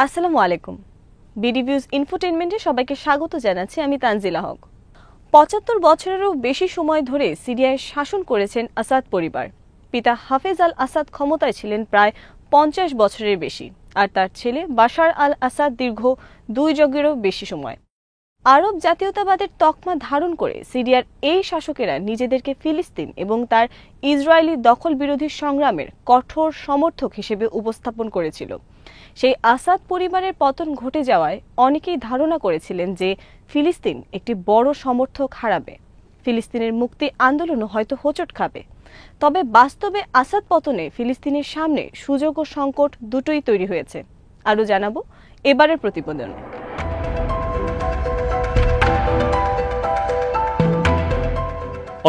আসসালামু আলাইকুম। বিডিভিউজ ইনফোটেইনমেন্টে সবাইকে স্বাগত জানাচ্ছি। আমি তানজিলা হক। ৭৫ বছরেরও বেশি সময় ধরে সিরিয়ায় শাসন করেছেন আসাদ পরিবার। পিতা হাফেজ আল আসাদ ক্ষমতায় ছিলেন প্রায় ৫০ বছরের বেশি, আর তার ছেলে বাশার আল আসাদ দীর্ঘ ২ যুগেরও বেশি সময়। আরব জাতীয়তাবাদের তকমা ধারণ করে সিরিয়ার এই শাসকেরা নিজেদেরকে ফিলিস্তিন এবং তার ইসরায়েলি দখল বিরোধী সংগ্রামের কঠোর সমর্থক হিসেবে উপস্থাপন করেছিল। সেই আসাদ পরিবারের পতন ঘটে যাওয়ায় অনেকেই ধারণা করেছিলেন যে ফিলিস্তিন একটি বড় সমর্থক হারাবে, ফিলিস্তিনের মুক্তি আন্দোলনও হয়তো হোঁচট খাবে। তবে বাস্তবে আসাদ পতনে ফিলিস্তিনের সামনে সুযোগ ও সংকট দুটোই তৈরি হয়েছে। আরও জানাবো এবারের প্রতিবেদনে।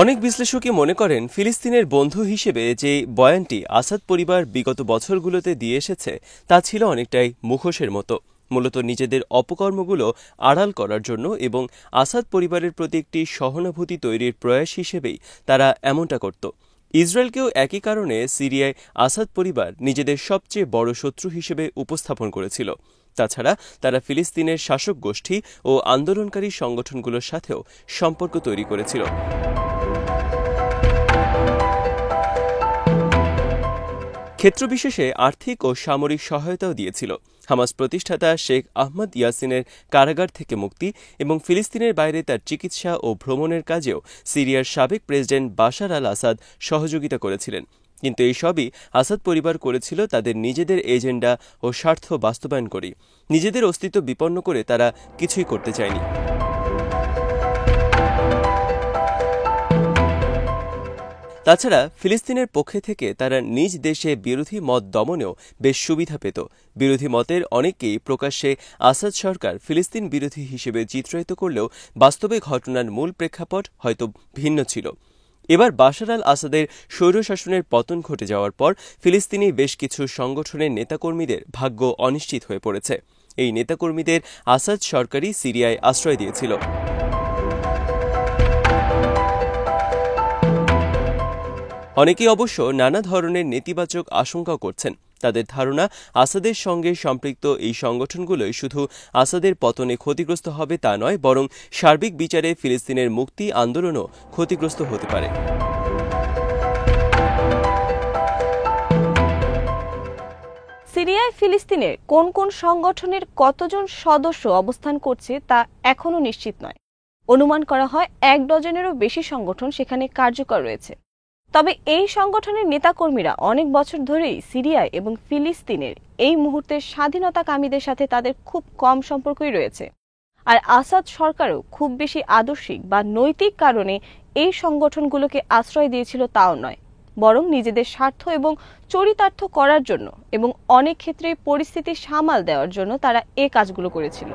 অনেক বিশ্লেষকই মনে করেন ফিলিস্তিনের বন্ধু হিসেবে যে বয়ানটি আসাদ পরিবার বিগত বছরগুলোতে দিয়ে এসেছে তা ছিল অনেকটাই মুখোশের মতো, মূলত নিজেদের অপকর্মগুলো আড়াল করার জন্য এবং আসাদ পরিবারের প্রতি একটি সহানুভূতি তৈরির প্রয়াস হিসেবেই তারা এমনটা করত। ইসরায়েলকেও একই কারণে সিরিয়ায় আসাদ পরিবার নিজেদের সবচেয়ে বড় শত্রু হিসেবে উপস্থাপন করেছিল। তাছাড়া তারা ফিলিস্তিনের শাসক গোষ্ঠী ও আন্দোলনকারী সংগঠনগুলোর সাথেও সম্পর্ক তৈরি করেছিল। ক্ষেত্রবিশেষে আর্থিক ও সামরিক সহায়তাও দিয়েছিল। হামাস প্রতিষ্ঠাতা শেখ আহমদ ইয়াসিনের কারাগার থেকে মুক্তি এবং ফিলিস্তিনের বাইরে তার চিকিৎসা ও ভ্রমণের কাজেও সিরিয়ার সাবেক প্রেসিডেন্ট বাশার আল আসাদ সহযোগিতা করেছিলেন। কিন্তু এই সবই আসাদ পরিবার করেছিল তাদের নিজেদের এজেন্ডা ও স্বার্থ বাস্তবায়ন করে। নিজেদের অস্তিত্ব বিপন্ন করে তারা কিছুই করতে চায়নি। তাছাড়া ফিলিস্তিনের পক্ষে থেকে তারা নিজ দেশে বিরোধী মত দমনেও বেশ সুবিধা পেত। বিরোধী মতের অনেককেই প্রকাশ্যে আসাদ সরকার ফিলিস্তিন বিরোধী হিসেবে চিত্রায়িত করলেও বাস্তবে ঘটনার মূল প্রেক্ষাপট হয়তো ভিন্ন ছিল। এবার বাশার আল আসাদের স্বৈরশাসনের পতন ঘটে যাওয়ার পর ফিলিস্তিনি বেশ কিছু সংগঠনের নেতাকর্মীদের ভাগ্য অনিশ্চিত হয়ে পড়েছে। এই নেতাকর্মীদের আসাদ সরকারই সিরিয়ায় আশ্রয় দিয়েছিল। অনেকেই অবশ্য নানা ধরনের নেতিবাচক আশঙ্কা করছেন। তাদের ধারণা আসাদের সঙ্গে সম্পৃক্ত এই সংগঠনগুলোই শুধু আসাদের পতনে ক্ষতিগ্রস্ত হবে তা নয়, বরং সার্বিক বিচারে ফিলিস্তিনের মুক্তি আন্দোলনও ক্ষতিগ্রস্ত হতে পারে। সিরিয়ায় ফিলিস্তিনের কোন কোন সংগঠনের কতজন সদস্য অবস্থান করছে তা এখনও নিশ্চিত নয়। অনুমান করা হয় ১ ডজনেরও বেশি সংগঠন সেখানে কার্যকর রয়েছে। তবে এই সংগঠনের নেতাকর্মীরা অনেক বছর ধরেই সিরিয়ায় এবং ফিলিস্তিনের এই মুহূর্তের স্বাধীনতাকামীদের সাথে তাদের খুব কম সম্পর্কই রয়েছে। আর আসাদ সরকারও খুব বেশি আদর্শিক বা নৈতিক কারণে এই সংগঠনগুলোকে আশ্রয় দিয়েছিল তাও নয়, বরং নিজেদের স্বার্থ এবং চরিতার্থ করার জন্য এবং অনেক ক্ষেত্রে পরিস্থিতি সামাল দেওয়ার জন্য তারা এই কাজগুলো করেছিল।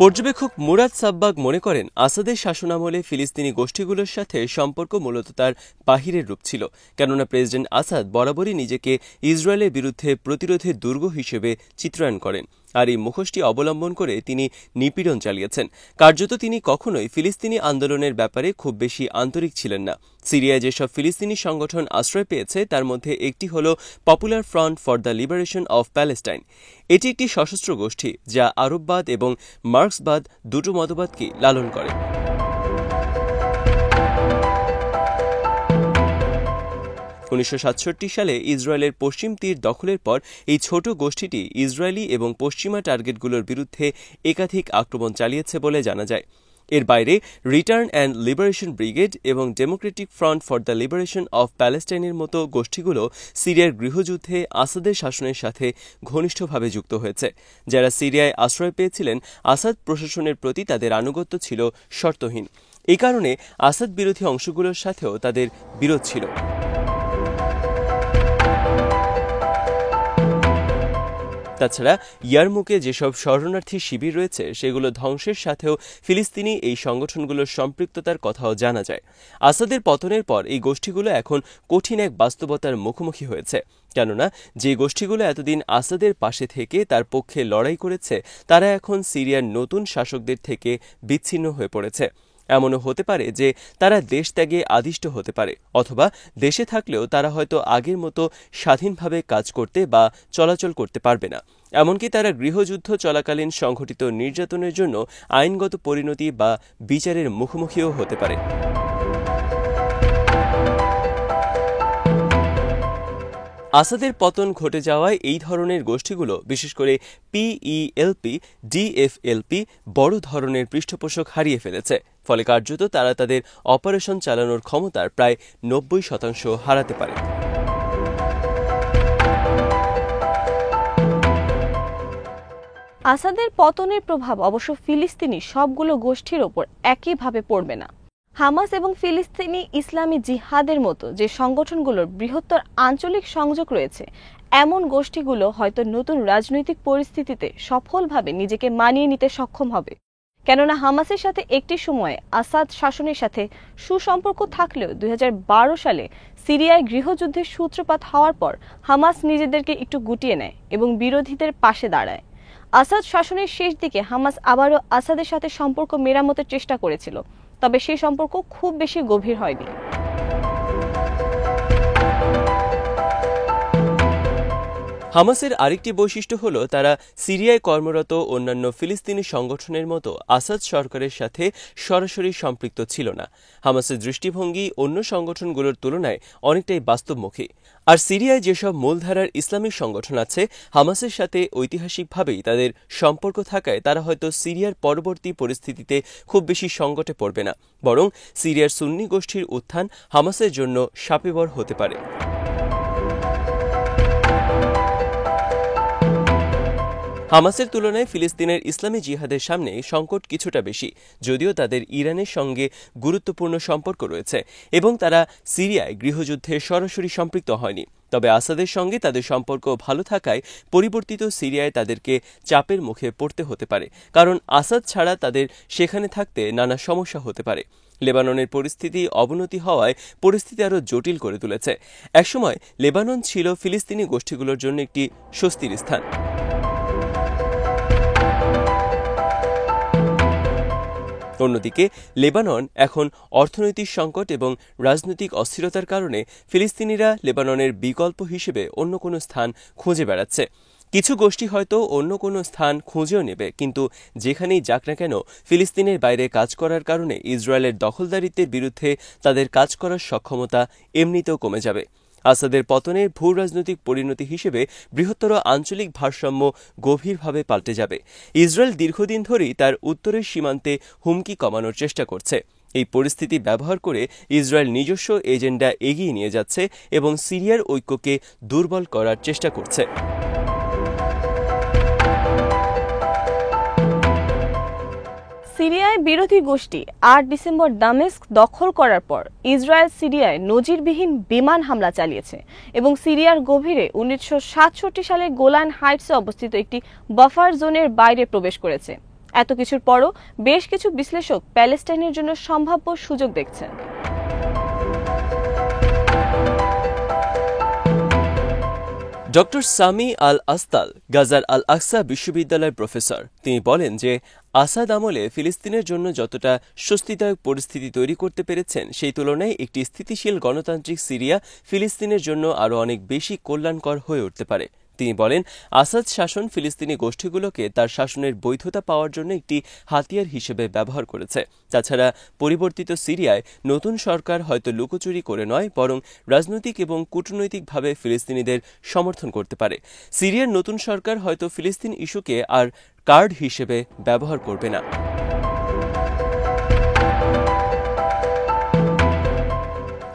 পর্যবেক্ষক মুরাদ সাব্বাগ মনে করেন আসাদের শাসনামলে ফিলিস্তিনি গোষ্ঠীগুলোর সাথে সম্পর্ক মূলত তার বাহিরের রূপ ছিল, কেননা প্রেসিডেন্ট আসাদ বরাবরই নিজেকে ইসরায়েলের বিরুদ্ধে প্রতিরোধের দুর্গ হিসেবে চিত্রায়ন করেন, আর এই মুখোশটি অবলম্বন করে তিনি নিপীড়ন চালিয়েছেন। কার্যত তিনি কখনোই ফিলিস্তিনি আন্দোলনের ব্যাপারে খুব বেশি আন্তরিক ছিলেন না। সিরিয়ায় যেসব ফিলিস্তিনি সংগঠন আশ্রয় পেয়েছে তার মধ্যে একটি হল popular front for the liberation of Palestine. এটি একটি সশস্ত্র গোষ্ঠী যা আরববাদ এবং মার্ক্সবাদ দুটো মতবাদকে লালন করে। ১৯৬৭ সালে ইসরায়েলের পশ্চিম তীর দখলের পর এই ছোট গোষ্ঠীটি ইসরায়েলি এবং পশ্চিমা টার্গেটগুলোর বিরুদ্ধে একাধিক আক্রমণ চালিয়েছে বলে জানা যায়। এর বাইরে রিটার্ন অ্যান্ড লিবারেশন ব্রিগেড এবং democratic front for the liberation of প্যালেস্টাইনের মতো গোষ্ঠীগুলো সিরিয়ার গৃহযুদ্ধে আসাদের শাসনের সাথে ঘনিষ্ঠভাবে যুক্ত হয়েছে। যারা সিরিয়ায় আশ্রয় পেয়েছিলেন আসাদ প্রশাসনের প্রতি তাদের আনুগত্য ছিল শর্তহীন। এই কারণে আসাদ বিরোধী অংশগুলোর সাথেও তাদের বিরোধ ছিল। তাছাড়া ইয়ারমুকে যেসব শরণার্থী শিবির রয়েছে সেগুলো ধ্বংসের সাথেও ফিলিস্তিনি এই সংগঠনগুলোর সম্পৃক্ততার কথাও জানা যায়। আসাদের পতনের পর এই গোষ্ঠীগুলো এখন কঠিন এক বাস্তবতার মুখোমুখি হয়েছে, কেননা যে গোষ্ঠীগুলো এতদিন আসাদের পাশে থেকে তার পক্ষে লড়াই করেছে তারা এখন সিরিয়ার নতুন শাসকদের থেকে বিচ্ছিন্ন হয়ে পড়েছে। এমনও হতে পারে যে তারা দেশ ত্যাগে আদিষ্ট হতে পারে, অথবা দেশে থাকলেও তারা হয়তো আগের মতো স্বাধীনভাবে কাজ করতে বা চলাচল করতে পারবে না। এমনকি তারা গৃহযুদ্ধ চলাকালীন সংঘটিত নির্যাতনের জন্য আইনগত পরিণতি বা বিচারের মুখোমুখিও হতে পারে। আসাদের পতন ঘটে যাওয়ায় এই ধরনের গোষ্ঠীগুলো, বিশেষ করে পিইএলপি, ডিএফএলপি, বড় ধরনের পৃষ্ঠপোষক হারিয়ে ফেলেছে। ফলে কার্যত তারা তাদের অপারেশন চালানোর ক্ষমতার প্রায় 90% হারাতে পারে। আসাদের পতনের প্রভাব অবশ্য ফিলিস্তিনি সবগুলো গোষ্ঠীর ওপর একইভাবে পড়বে না। হামাস এবং ফিলিস্তিনি ইসলামী জিহাদের মতো যে সংগঠনগুলোর বৃহত্তর আঞ্চলিক সংযোগ রয়েছে, এমন গোষ্ঠীগুলো হয়তো নতুন রাজনৈতিক পরিস্থিতিতে সফলভাবে নিজেকে মানিয়ে নিতে সক্ষম হবে। কেননা হামাসের সাথে একটি সময়ে আসাদ শাসনের সাথে সুসম্পর্ক থাকলেও 2012 সালে সিরিয়ায় গৃহযুদ্ধের সূত্রপাত হওয়ার পর হামাস নিজেদেরকে একটু গুটিয়ে নেয় এবং বিরোধীদের পাশে দাঁড়ায়। আসাদ শাসনের শেষ দিকে হামাস আবারও আসাদের সাথে সম্পর্ক মেরামতের চেষ্টা করেছিল, তবে সেই সম্পর্ক খুব বেশি গভীর হয়নি। হামাসের আরেকটি বৈশিষ্ট্য হল তারা সিরিয়ায় কর্মরত অন্যান্য ফিলিস্তিনি সংগঠনের মতো আসাদ সরকারের সাথে সরাসরি সম্পৃক্ত ছিল না। হামাসের দৃষ্টিভঙ্গি অন্য সংগঠনগুলোর তুলনায় অনেকটাই বাস্তবমুখী। আর সিরিয়ায় যেসব মূলধারার ইসলামিক সংগঠন আছে, হামাসের সাথে ঐতিহাসিকভাবেই তাদের সম্পর্ক থাকায় তারা হয়তো সিরিয়ার পরবর্তী পরিস্থিতিতে খুব বেশি সংকটে পড়বে না, বরং সিরিয়ার সুন্নি গোষ্ঠীর উত্থান হামাসের জন্য শাপেবর হতে পারে। হামাসের তুলনায় ফিলিস্তিনের ইসলামী জিহাদের সামনে সংকট কিছুটা বেশি, যদিও তাদের ইরানের সঙ্গে গুরুত্বপূর্ণ সম্পর্ক রয়েছে এবং তারা সিরিয়ায় গৃহযুদ্ধে সরাসরি সম্পৃক্ত হয়নি। তবে আসাদের সঙ্গে তাদের সম্পর্ক ভালো থাকায় পরিবর্তিত সিরিয়ায় তাদেরকে চাপের মুখে পড়তে হতে পারে, কারণ আসাদ ছাড়া তাদের সেখানে থাকতে নানা সমস্যা হতে পারে। লেবাননের পরিস্থিতি অবনতি হওয়ায় পরিস্থিতি আরও জটিল করে তুলেছে। একসময় লেবানন ছিল ফিলিস্তিনি গোষ্ঠীগুলোর জন্য একটি স্বস্তির স্থান। অন্যদিকে লেবানন এখন অর্থনৈতিক সংকট এবং রাজনৈতিক অস্থিরতার কারণে ফিলিস্তিনিরা লেবাননের বিকল্প হিসেবে অন্য কোনো স্থান খুঁজে বেড়াচ্ছে। কিছু গোষ্ঠী হয়তো অন্য কোনো স্থান খুঁজেও নেবে, কিন্তু যেখানেই যাক না কেন ফিলিস্তিনের বাইরে কাজ করার কারণে ইসরায়েলের দখলদারিত্বের বিরুদ্ধে তাদের কাজ করার সক্ষমতা এমনিতেও কমে যাবে। আসাদের পতনের ভূ রাজনৈতিক পরিণতি হিসেবে বৃহত্তর আঞ্চলিক ভারসাম্য গভীরভাবে পাল্টে যাবে। ইসরায়েল দীর্ঘদিন ধরেই তার উত্তরের সীমান্তে হুমকি কমানোর চেষ্টা করছে। এই পরিস্থিতি ব্যবহার করে ইসরায়েল নিজস্ব এজেন্ডা এগিয়ে নিয়ে যাচ্ছে এবং সিরিয়ার ঐক্যকে দুর্বল করার চেষ্টা করছে। সিরিয়ায় বিরোধী গোষ্ঠী 8 ডিসেম্বর দামেস্ক দখল করার পর ইসরায়েল সিরিয়ায় নজিরবিহীন বিমান হামলা চালিয়েছে এবং সিরিয়ার গভীরে 1967 সালে গোলান হাইটসে অবস্থিত একটি বাফার জোনের বাইরে প্রবেশ করেছে। এত কিছুর পরও বেশ কিছু বিশ্লেষক প্যালেস্টাইনের জন্য সম্ভাব্য সুযোগ দেখছেন। ডক্টর সামি আল আস্তাল গাজার আল আকসা বিশ্ববিদ্যালয়ের প্রফেসর। তিনি বলেন যে আসাদ আমলে ফিলিস্তিনের জন্য যতটা স্বস্তিদায়ক পরিস্থিতি তৈরি করতে পেরেছেন, সেই তুলনায় একটি স্থিতিশীল গণতান্ত্রিক সিরিয়া ফিলিস্তিনের জন্য আরও অনেক বেশি কল্যাণকর হয়ে উঠতে পারে। তিনি বলেন, আসাদ শাসন ফিলিস্তিনি গোষ্ঠীগুলোকে তার শাসনের বৈধতা পাওয়ার জন্য একটি হাতিয়ার হিসেবে ব্যবহার করেছে। তাছাড়া পরিবর্তিত সিরিয়ায় নতুন সরকার হয়তো লুকোচুরি করে নয়, বরং রাজনৈতিক এবং কূটনৈতিকভাবে ফিলিস্তিনিদের সমর্থন করতে পারে। সিরিয়ার নতুন সরকার হয়তো ফিলিস্তিন ইস্যুকে আর কার্ড হিসেবে ব্যবহার করবে না।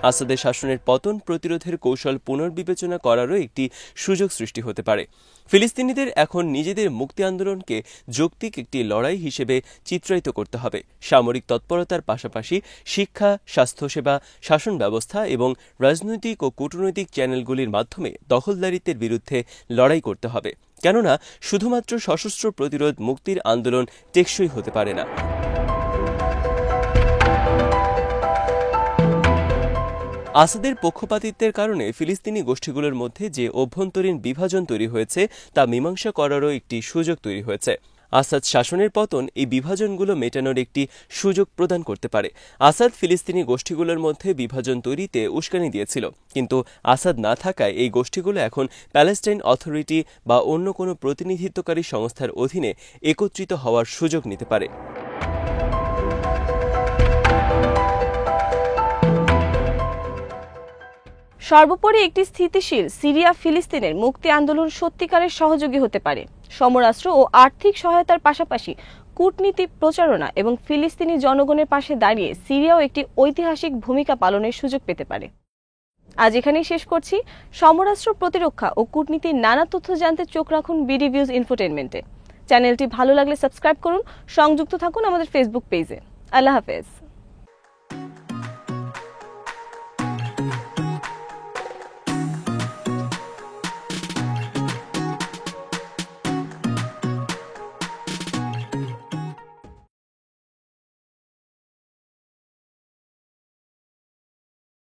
আসাদের শাসনের পতন প্রতিরোধের কৌশল পুনর্বিবেচনা করারও একটি সুযোগ সৃষ্টি হতে পারে। ফিলিস্তিনিদের এখন নিজেদের মুক্তি আন্দোলনকে যৌক্তিক একটি লড়াই হিসেবে চিত্রায়িত করতে হবে। সামরিক তৎপরতার পাশাপাশি শিক্ষা, স্বাস্থ্যসেবা, শাসন ব্যবস্থা এবং রাজনৈতিক ও কূটনৈতিক চ্যানেলগুলির মাধ্যমে দখলদারিত্বের বিরুদ্ধে লড়াই করতে হবে, কেননা শুধুমাত্র সশস্ত্র প্রতিরোধ মুক্তির আন্দোলন টেকসই হতে পারে না। আসাদের পক্ষপাতিত্বের কারণে ফিলিস্তিনি গোষ্ঠীগুলোর মধ্যে যে অভ্যন্তরীণ বিভাজন তৈরি হয়েছে তা মীমাংসা করারও একটি সুযোগ তৈরি হয়েছে। আসাদ শাসনের পতন এই বিভাজনগুলো মেটানোর একটি সুযোগ প্রদান করতে পারে। আসাদ ফিলিস্তিনি গোষ্ঠীগুলোর মধ্যে বিভাজন তৈরিতে উস্কানি দিয়েছিল, কিন্তু আসাদ না থাকায় এই গোষ্ঠীগুলো এখন প্যালেস্টাইন অথরিটি বা অন্য কোনো প্রতিনিধিত্বকারী সংস্থার অধীনে একত্রিত হওয়ার সুযোগ নিতে পারে। সর্বোপরি একটি স্থিতিশীল সিরিয়া ফিলিস্তিনের মুক্তি আন্দোলন সত্যিকারের সহযোগী হতে পারে। সমরাস্ত্র ও আর্থিক সহায়তার পাশাপাশি কূটনীতি প্রচারণা এবং ফিলিস্তিনি জনগণের পাশে দাঁড়িয়ে সিরিয়াও একটি ঐতিহাসিক ভূমিকা পালনের সুযোগ পেতে পারে। আজ এখানেই শেষ করছি। সমরাস্ত্র, প্রতিরক্ষা ও কূটনীতির নানা তথ্য জানতে চোখ রাখুন বিডি ভিউজ ইনফোটেইনমেন্টে। চ্যানেলটি ভালো লাগলে সাবস্ক্রাইব করুন, সংযুক্ত থাকুন আমাদের ফেসবুক পেজে। আল্লাহ হাফেজ।